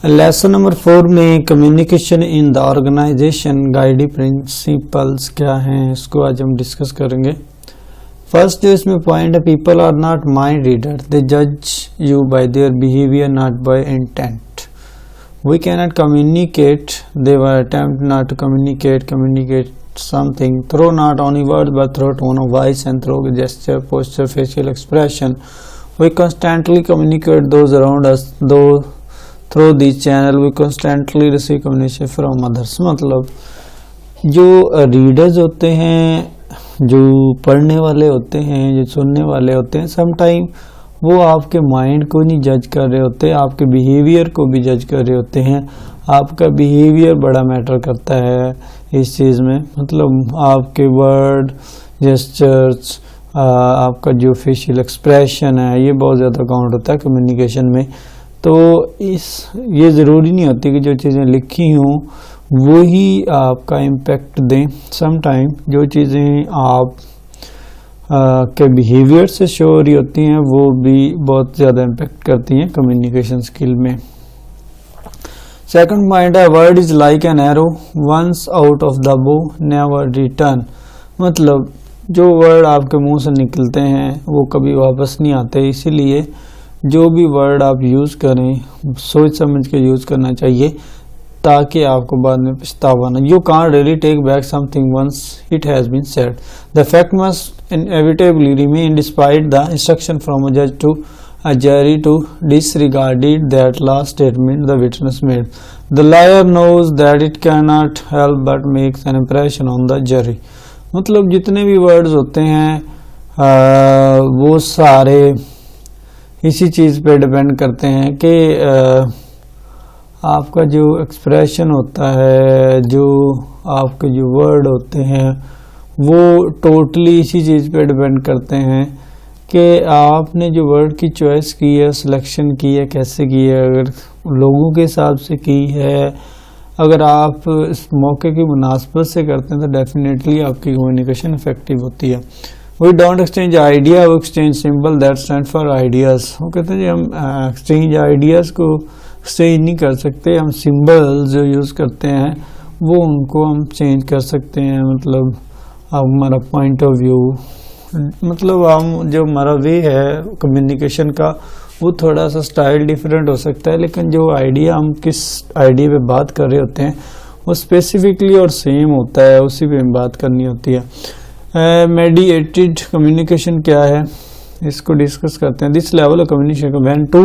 Lesson number 4 में communication in the organisation guiding principles क्या हैं, इसको आज हम डिस्कस करेंगे। फर्स्ट जो इसमें पॉइंट है, people are not mind reader, they जज you by their behaviour not by intent. We can not communicate, they were attempt not to communicate something through not only words but through tone of voice and through gesture, posture, facial expression. We constantly communicate those around us, though through these channel we constantly receive communication from others। मतलब जो readers होते हैं, जो पढ़ने वाले होते हैं, जो सुनने वाले होते हैं, समटाइम वो आपके माइंड को नहीं जज कर रहे होते, आपके बिहेवियर को भी जज कर रहे होते हैं। आपका बिहेवियर बड़ा मैटर करता है इस चीज़ में, मतलब आपके वर्ड, जेस्चर्स, आपका जो फेशियल एक्सप्रेशन है, ये बहुत ज़्यादा काउंट होता है कम्युनिकेशन में। तो ये ज़रूरी नहीं होती कि जो चीज़ें लिखी हों वो ही आपका इम्पेक्ट दें। समटाइम जो चीज़ें आप के बिहेवियर से शो हो रही होती हैं वो भी बहुत ज़्यादा इम्पेक्ट करती हैं कम्युनिकेशन स्किल में। सेकंड पॉइंट है, word is like an arrow, once out of the bow never return. मतलब जो वर्ड आपके मुंह से निकलते हैं वो कभी वापस नहीं आते, इसीलिए जो भी वर्ड आप यूज़ करें सोच समझ के यूज़ करना चाहिए ताकि आपको बाद में पछतावा ना। You can't really take back something once it has been said, the fact must inevitably remain despite the instruction from a judge to a jury to disregard that last statement the witness made. The liar knows that it cannot help but makes an impression on the jury। मतलब जितने भी words होते हैं वो सारे इसी चीज़ पे depend करते हैं कि आपका जो एक्सप्रेशन होता है, जो आपके जो वर्ड होते हैं वो टोटली इसी चीज़ पे डिपेंड करते हैं कि आपने जो वर्ड की चॉइस की है, सिलेक्शन की है, कैसे की है। अगर लोगों के हिसाब से की है, अगर आप इस मौके की मुनासबत से करते हैं तो डेफिनेटली आपकी कम्युनिकेशन इफेक्टिव होती है। We don't exchange idea, we exchange symbol that stand for ideas. वो कहते हैं जी हम एक्सचेंज आइडियाज़ को एक्सचेंज नहीं कर सकते, हम सिंबल जो यूज़ करते हैं वो उनको हम चेंज कर सकते हैं। मतलब हमारा पॉइंट ऑफ व्यू, मतलब हम जो हमारा वे है कम्युनिकेशन का वो थोड़ा सा स्टाइल डिफरेंट हो सकता है, लेकिन जो आइडिया हम किस आइडिया पे बात कर रहे होते हैं वो स्पेसिफिकली और सेम होता है, उसी पे हम बात करनी होती है। मेडिएटेड कम्युनिकेशन क्या है, इसको डिस्कस करते हैं। This level of communication when two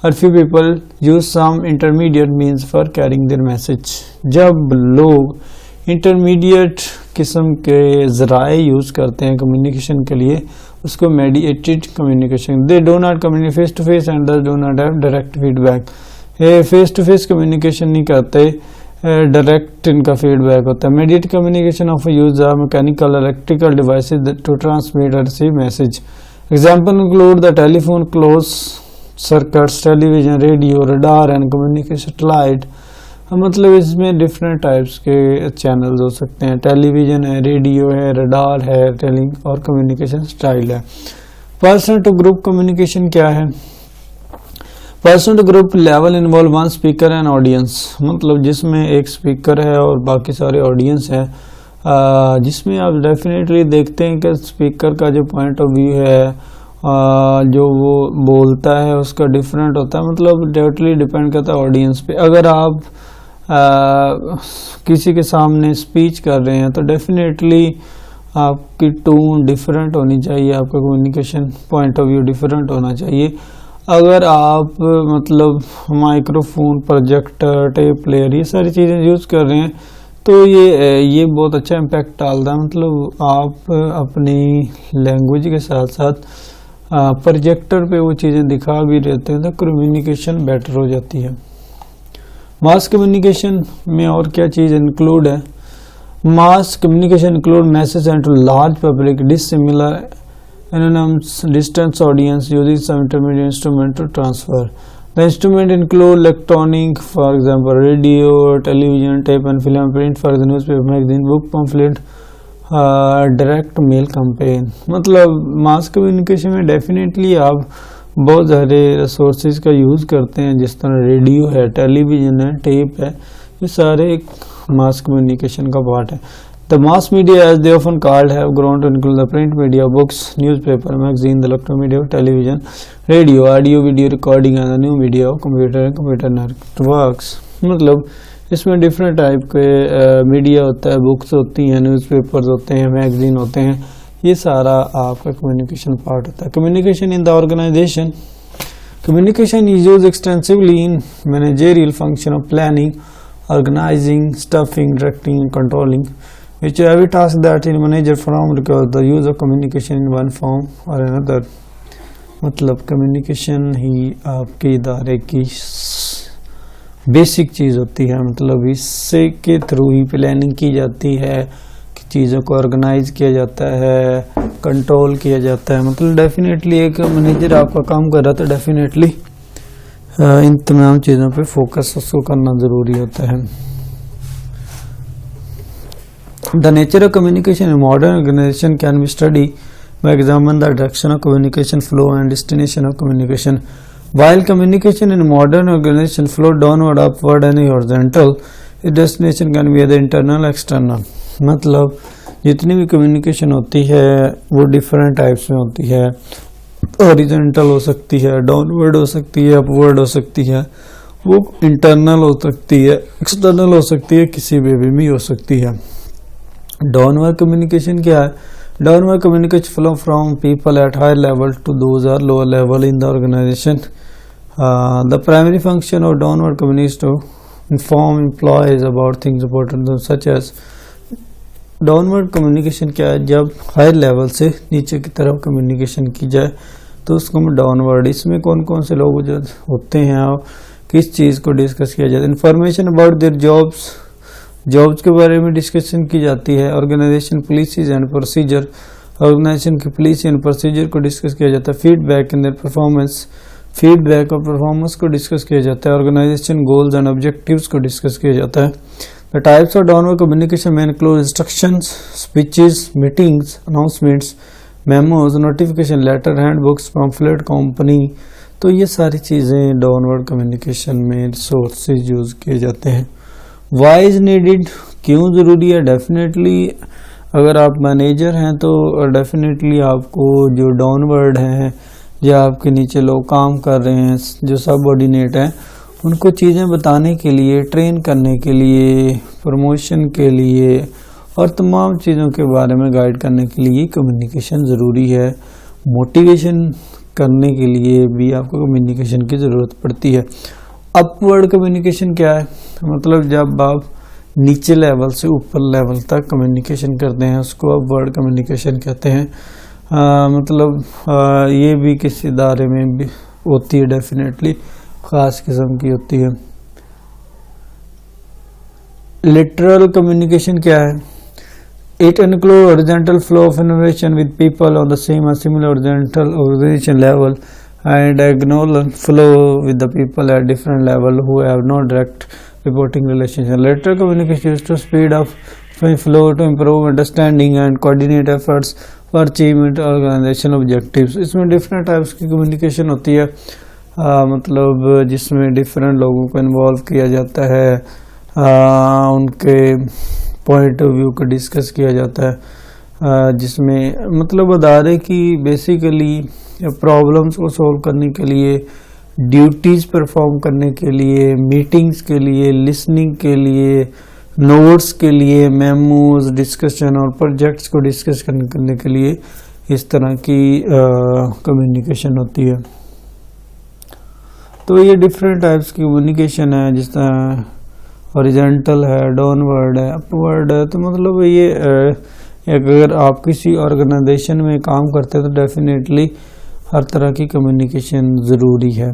or few people use some intermediate means for carrying their message. जब लोग इंटरमीडिएट किस्म के ज़राए यूज़ करते हैं कम्युनिकेशन के लिए, उसको mediated communication. They do not communicate face to face and do not have direct feedback. ये फेस टू फेस कम्युनिकेशन नहीं करते, डायरेक्ट इनका फीडबैक होता है। Mediated communication of use mechanical electrical devices to transmit or receive message. Example include the telephone, close circuits, television, radio, radar and communication satellite. मतलब इसमें different types के channels हो सकते हैं, टेलीविजन है, रेडियो है, रडार है, टेलिंग और कम्युनिकेशन स्टाइल है। पर्सन टू ग्रुप कम्युनिकेशन क्या है, person to group level involve one speaker and audience. मतलब जिसमें एक स्पीकर है और बाकी सारे ऑडियंस है, जिसमें आप डेफिनेटली देखते हैं कि स्पीकर का जो पॉइंट ऑफ व्यू है, जो वो बोलता है उसका डिफरेंट होता है। मतलब टोटली डिपेंड करता है ऑडियंस पे। अगर आप किसी के सामने स्पीच कर रहे हैं तो डेफिनेटली आपकी टोन डिफरेंट होनी चाहिए, आपका communication point of view different होना चाहिए। अगर आप मतलब माइक्रोफोन, प्रोजेक्टर, टेप प्लेयर, ये सारी चीज़ें यूज़ कर रहे हैं तो ये बहुत अच्छा इम्पैक्ट डालता है। मतलब आप अपनी लैंग्वेज के साथ साथ प्रोजेक्टर पे वो चीज़ें दिखा भी रहते हैं तो कम्युनिकेशन बेटर हो जाती है। मास कम्युनिकेशन में और क्या चीज़ इंक्लूड है, mass communication include message and to large public dissimilar anonymous distance audience using some intermediate instrument to transfer. The instrument include electronic, for example radio, television, tape and film, print for the newspaper, magazine, book, pamphlet, direct mail campaign. मतलब mass communication में definitely आप बहुत सारे resources का use करते हैं, जिस तरह रेडियो है, टेलीविज़न है, टेप है, ये सारे एक मास कम्युनिकेशन का पार्ट है। The mass media as they often called have grown to include the print media, books, newspaper, magazine, the electronic media, television, radio, audio video recording and new media, computer networks. मतलब इसमें different type के media होता है, books होती हैं, newspapers होते हैं, magazine होते हैं, ये सारा आपका कम्युनिकेशन पार्ट होता है। Communication in the organisation, communication is used extensively in managerial function of planning, organising, staffing, directing and controlling, which every task that in manager from requires the use of communication in one form or another। मतलब communication ही आपके इदारे की basic चीज़ होती है, मतलब इससे के through ही planning की जाती है, कि चीज़ों को ऑर्गेनाइज किया जाता है, कंट्रोल किया जाता है। मतलब डेफिनेटली एक मैनेजर आपका काम कर रहा था, डेफिनेटली इन तमाम चीज़ों पे फोकस उसको करना ज़रूरी होता है। The nature of communication in modern organization can be studied by examining the direction of communication flow and destination of communication. While communication in modern organization flow downward, upward and horizontal, its destination can be either internal or external। मतलब जितनी भी communication होती है वो different types में होती है, horizontal हो सकती है, डाउनवर्ड हो सकती है, अपवर्ड हो सकती है, वो इंटरनल हो सकती है, एक्सटर्नल हो सकती है, किसी वे भी हो सकती है। डाउनवर्ड कम्युनिकेशन क्या है? Downward communication flow from people at higher level to those are lower level in the organisation. The primary function of downward communication to inform employees about things important such as. Downward communication क्या है? जब higher level से नीचे की तरफ communication की जाए तो उसको हम डाउनवर्ड। इसमें कौन कौन से लोग जो होते हैं और किस चीज़ को डिस्कस किया जाता है? इन्फॉर्मेशन अबाउट देयर जॉब्स के बारे में डिस्कशन की जाती है। Organisation policies and procedure, organisation की पॉलिसी एंड प्रोसीजर को डिस्कस किया जाता है। Feedback in their performance, feedback और परफॉर्मेंस को डिस्कस किया जाता है। ऑर्गेनाइजेशन गोल्स एंड ऑब्जेक्टिव्स को डिस्कस किया जाता है। The types of downward communication में include instructions, speeches, meetings, announcements, memos, notification letter, handbooks, pamphlet, company. तो ये सारी चीज़ें डाउनवर्ड कम्युनिकेशन में रिसोर्सेज यूज़ किए जाते हैं। वाई इज नीडिड, क्यों ज़रूरी है? डेफिनेटली अगर आप मैनेजर हैं तो डेफिनेटली आपको जो डाउनवर्ड हैं या आपके नीचे लोग काम कर रहे हैं, जो सबऑर्डिनेट हैं, उनको चीज़ें बताने के लिए, ट्रेन करने के लिए, प्रमोशन के लिए और तमाम चीज़ों के बारे में गाइड करने के लिए कम्युनिकेशन ज़रूरी है। मोटिवेशन करने के लिए भी आपको कम्युनिकेशन की ज़रूरत पड़ती है। अपवर्ड कम्युनिकेशन क्या है? मतलब जब आप नीचे लेवल से ऊपर लेवल तक कम्युनिकेशन करते हैं उसको अपवर्ड कम्युनिकेशन कहते हैं। ये भी किसी इदारे में भी होती है, डेफिनेटली ख़ास किस्म की होती है। लिटरल कम्युनिकेशन क्या है? It include horizontal flow of information with people on the same or similar horizontal organisation level and diagonal flow with the people at different level who have no direct reporting relationship. Lateral communication is to speed up flow to improve understanding and coordinate efforts for achievement organizational objectives। इसमें different types की communication होती है, मतलब जिसमें different लोगों को involve किया जाता है, उनके point of view को discuss किया जाता है, जिसमें मतलब अदारे की बेसिकली प्रॉब्लम्स को सॉल्व करने के लिए, ड्यूटीज़ परफॉर्म करने के लिए, मीटिंग्स के लिए, लिसनिंग के लिए, नोट्स के लिए, मेमोज, डिस्कशन और प्रोजेक्ट्स को डिस्कस करने के लिए इस तरह की कम्युनिकेशन होती है। तो ये डिफरेंट टाइप्स की कम्युनिकेशन है, जिस तरह हॉरिजॉन्टल है, डाउनवर्ड है, अपवर्ड है। तो मतलब ये अगर आप किसी ऑर्गेनाइजेशन में काम करते हैं तो डेफिनेटली हर तरह की कम्युनिकेशन ज़रूरी है।